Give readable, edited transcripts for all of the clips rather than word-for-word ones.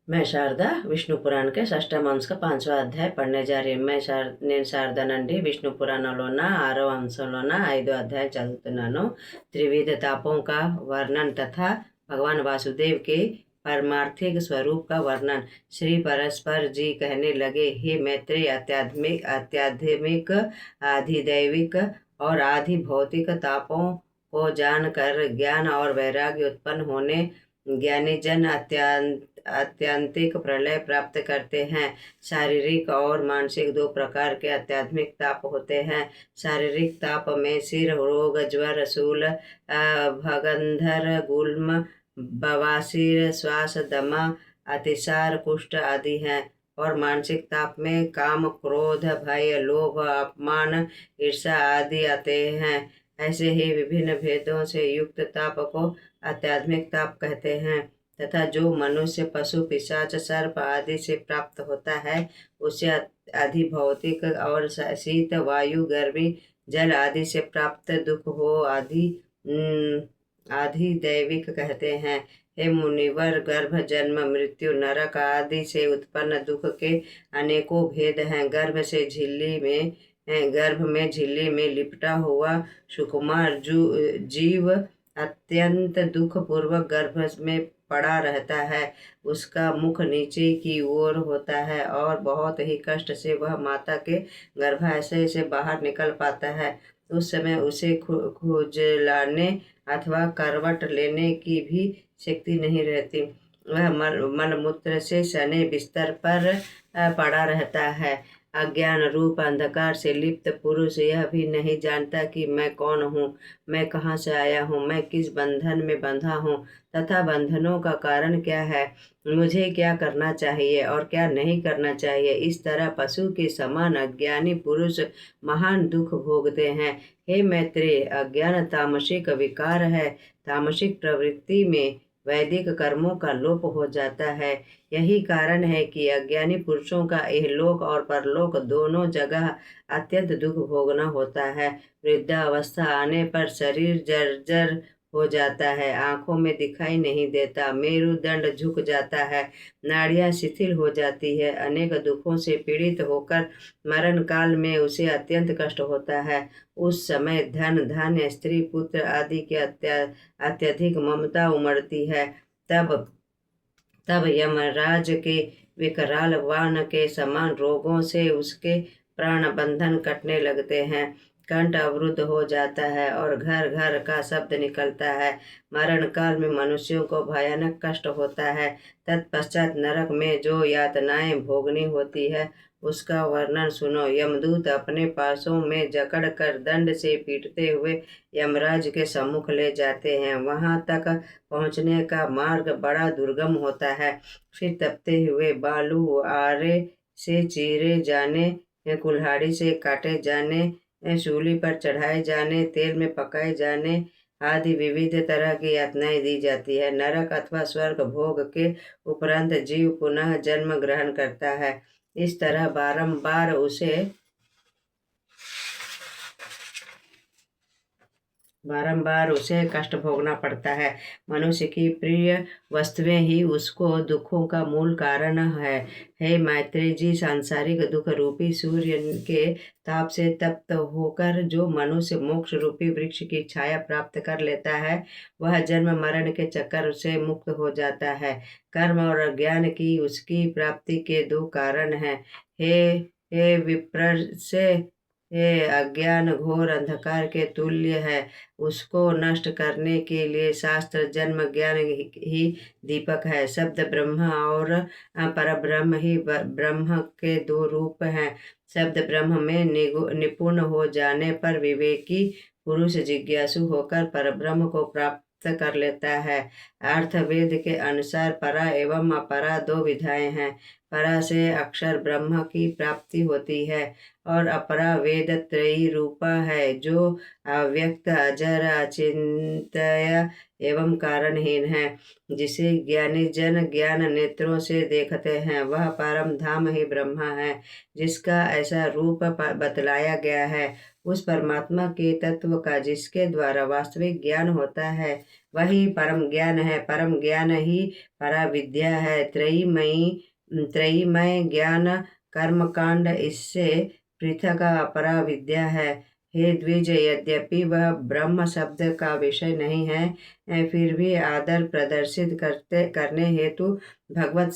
मैं शारदा विष्णु पुराण के षष्ठम अंश का 5वां अध्याय पढ़ने जा रही हूँ। నేను శారదానండి विष्णु पुराणलोन 6వ अंशंलोन 5వ अध्याय चलुతున్నాను। त्रिविध तापों का वर्णन तथा भगवान वासुदेव के परमार्थिक स्वरूप का वर्णन। श्री परस्पर जी कहने लगे, हे मैत्रेय, आध्यात्मिक आधिदैविक और आधि भौतिक तापों को जानकर ज्ञान और वैराग्य उत्पन्न होने ज्ञानी जन आत्यंतिक प्रलय प्राप्त करते हैं। शारीरिक और मानसिक दो प्रकार के आध्यात्मिक ताप होते हैं। शारीरिक ताप में सिर रोग, ज्वर, शूल, भगंधर, गुल्म, बवासीर, श्वास, दमा, अतिसार, कुष्ठ आदि हैं। और मानसिक ताप में काम, क्रोध, भय, लोभ, अपमान, ईर्ष्या आदि आते हैं। ऐसे ही विभिन्न भेदों से युक्त ताप को आध्यात्मिक ताप कहते हैं। तथा जो मनुष्य, पशु, पिशाच, सर्प आदि से प्राप्त होता है उसे अधिभौतिक और शीत, वायु, गर्मी, जल आदि से प्राप्त दुख हो आदि दैविक कहते हैं। हे मुनिवर, गर्भ, जन्म, मृत्यु, नरक आदि से उत्पन्न दुख के अनेकों भेद हैं। गर्भ में झिल्ली में लिपटा हुआ सुकुमार जीव अत्यंत दुख पूर्वक गर्भ में पड़ा रहता है। उसका मुख नीचे की ओर होता है और बहुत ही कष्ट से वह माता के गर्भाशय से बाहर निकल पाता है। उस समय उसे खुजलाने अथवा करवट लेने की भी शक्ति नहीं रहती। वह मलमूत्र से सने बिस्तर पर पड़ा रहता है। अज्ञान रूप अंधकार से लिप्त पुरुष यह भी नहीं जानता कि मैं कौन हूँ, मैं कहाँ से आया हूँ, मैं किस बंधन में बंधा हूँ तथा बंधनों का कारण क्या है, मुझे क्या करना चाहिए और क्या नहीं करना चाहिए। इस तरह पशु के समान अज्ञानी पुरुष महान दुख भोगते हैं। हे मैत्रेय, अज्ञान तामसिक विकार है। तामसिक प्रवृत्ति में वैदिक कर्मों का लोप हो जाता है। यही कारण है कि अज्ञानी पुरुषों का इहलोक और परलोक दोनों जगह अत्यंत दुख भोगना होता है। वृद्धावस्था आने पर शरीर जर्जर हो जाता है, आंखों में दिखाई नहीं देता, मेरुदंड झुक जाता है, नाड़ियां शिथिल हो जाती है। अनेक दुखों से पीड़ित होकर मरण काल में उसे अत्यंत कष्ट होता है। उस समय धन, धान्य, स्त्री, पुत्र आदि की अत्यधिक ममता उमड़ती है। तब यमराज के विकराल बाण के समान रोगों से उसके प्राण बंधन कटने लगते हैं। कंठ अवरुद्ध हो जाता है और घर घर का शब्द निकलता है। मरण काल में मनुष्यों को भयानक कष्ट होता है। तत्पश्चात नरक में जो यातनाएं भोगनी होती है उसका वर्णन सुनो। यमदूत अपने पासों में जकड़ कर दंड से पीटते हुए यमराज के सम्मुख ले जाते हैं। वहां तक पहुंचने का मार्ग बड़ा दुर्गम होता है। फिर तपते हुए बालू आरे से चीरे जाने, कुल्हाड़ी से काटे जाने, सूली पर चढ़ाए जाने, तेल में पकाए जाने आदि विविध तरह की यातनाएं दी जाती है। नरक अथवा स्वर्ग भोग के उपरांत जीव पुनः जन्म ग्रहण करता है। इस तरह बारंबार उसे कष्ट भोगना पड़ता है। मनुष्य की प्रिय वस्तुएं ही उसको दुखों का मूल कारण है। हे मैत्रेय जी, सांसारिक दुख रूपी सूर्य के ताप से तप्त होकर जो मनुष्य मोक्ष रूपी वृक्ष की छाया प्राप्त कर लेता है वह जन्म मरण के चक्कर से मुक्त हो जाता है। कर्म और अज्ञान की उसकी प्राप्ति के दो कारण हैं। हे विप्र से ये अज्ञान घोर अंधकार के तुल्य है। उसको नष्ट करने के लिए शास्त्र जन्म ज्ञान ही दीपक है। शब्द ब्रह्म और परब्रह्म ही ब्रह्म के दो रूप हैं। शब्द ब्रह्म में निपुण हो जाने पर विवेकी पुरुष जिज्ञासु होकर परब्रह्म को प्राप्त कर लेता है। अर्थवेद के अनुसार परा एवं अपरा दो विधाएं हैं। परा से अक्षर ब्रह्म की प्राप्ति होती है और अपरा वेद त्रयी रूपा है जो अव्यक्त, अजर, अचिंत्य एवं कारणहीन है। जिसे ज्ञानी जन ज्ञान नेत्रों से देखते हैं वह परम धाम ही ब्रह्मा है, जिसका ऐसा रूप बतलाया गया है। उस परमात्मा के तत्व का जिसके द्वारा वास्तविक ज्ञान होता है वही परम ज्ञान है। परम ज्ञान ही परा विद्या है। त्रयीमय ज्ञान कर्मकांड इससे पृथक अपरा विद्या है। हे द्विज, यद्यपि वह ब्रह्म शब्द का विषय नहीं है, फिर भी आदर प्रदर्शित करने हेतु भगवत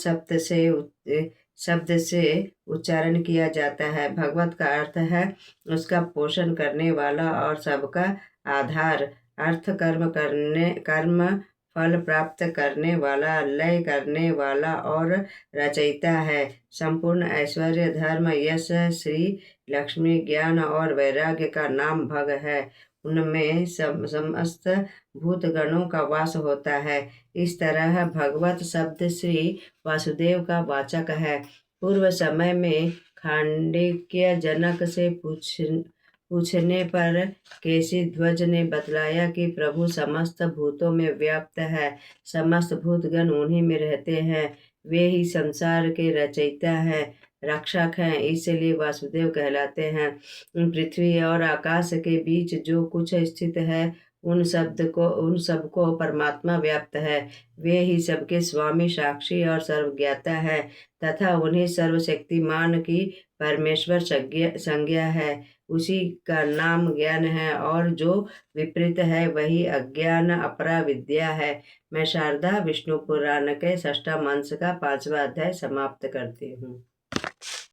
शब्द से उच्चारण किया जाता है। भगवत का अर्थ है उसका पोषण करने वाला और सबका आधार। अर्थ कर्म फल प्राप्त करने वाला, लय करने वाला और रचयिता है। संपूर्ण ऐश्वर्य, धर्म, यश, श्री, लक्ष्मी, ज्ञान और वैराग्य का नाम भग है। उनमें समस्त भूतगणों का वास होता है। इस तरह भगवत शब्द श्री वासुदेव का वाचक है। पूर्व समय में खांडक्य जनक से पूछने पर केशिध्वज ने बतलाया कि प्रभु समस्त भूतों में व्याप्त है। समस्त भूतगण उन्हीं में रहते हैं। वे ही संसार के रचयिता हैं, रक्षक हैं, इसलिए वासुदेव कहलाते हैं। पृथ्वी और आकाश के बीच जो कुछ स्थित है उन सबको परमात्मा व्याप्त है। वे ही सबके स्वामी, साक्षी और सर्वज्ञाता है तथा उन्हें सर्वशक्तिमान की परमेश्वर संज्ञा है। उसी का नाम ज्ञान है और जो विपरीत है वही अज्ञान अपरा विद्या है। मैं शारदा विष्णु पुराण के 6वां अंश का 5वां अध्याय समाप्त करती हूँ।